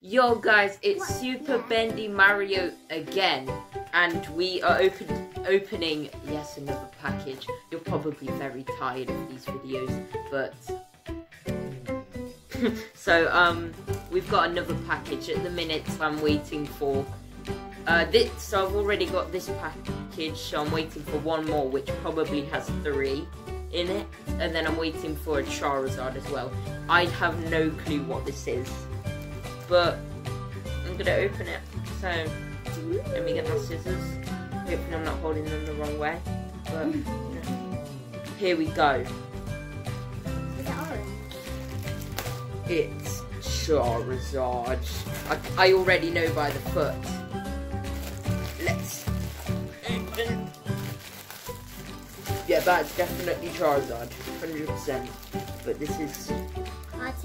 Yo guys, it's Super Bendy Mario again, and we are opening yes another package. You're probably very tired of these videos, but so we've got another package. At the minute I'm waiting for this, so I've already got this package, so I'm waiting for one more which probably has 3 in it, and then I'm waiting for a Charizard as well. I have no clue what this is, but I'm gonna open it. So let me get my scissors. Hopefully I'm not holding them the wrong way. But you know. Here we go. Is it orange? It's Charizard. I already know by the foot. Let's open. Yeah, that's definitely Charizard, 100%. But this is.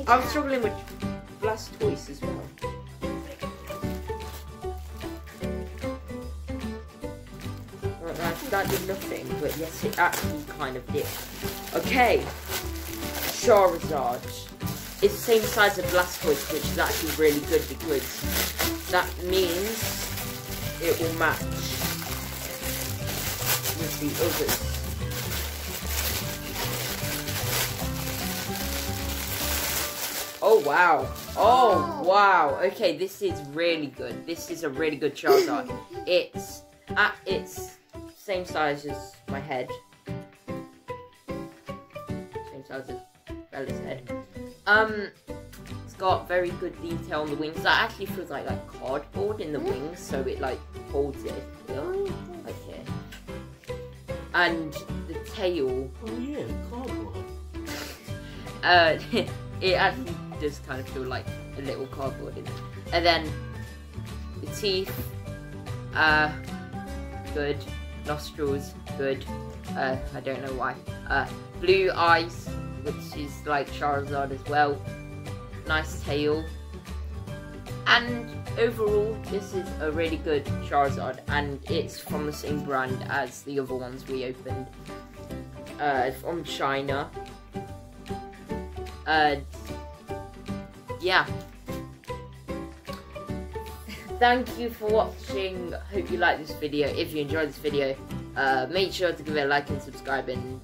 I'm struggling with Blastoise as well. That did nothing, but yes, it actually kind of did. Okay, Charizard. It's the same size as Blastoise, which is actually really good because that means it will match with the others. Oh wow. Oh wow. Okay, this is really good. This is a really good Charizard. It's same size as my head. Same size as Bella's head. It's got very good detail on the wings. That actually feels like cardboard in the wings, so it like holds it. Like here. And the tail. Oh yeah, cardboard. It actually does kind of feel like a little cardboard in it. And then the teeth, good. Nostrils, good. I don't know why. Blue eyes, which is like Charizard as well. Nice tail. And overall, this is a really good Charizard, and it's from the same brand as the other ones we opened. From China. Yeah. Thank you for watching. Hope you like this video. If you enjoyed this video, make sure to give it a like and subscribe, and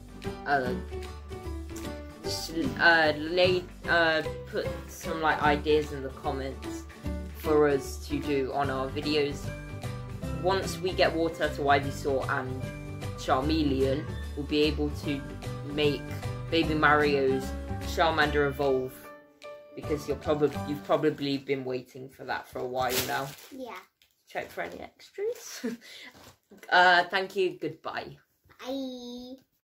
put some ideas in the comments for us to do on our videos. Once we get water to Ivysaur and Charmeleon, we'll be able to make Baby Mario's Charmander evolve. Because you've probably been waiting for that for a while now. Yeah. Check for any extras. Thank you. Goodbye. Bye.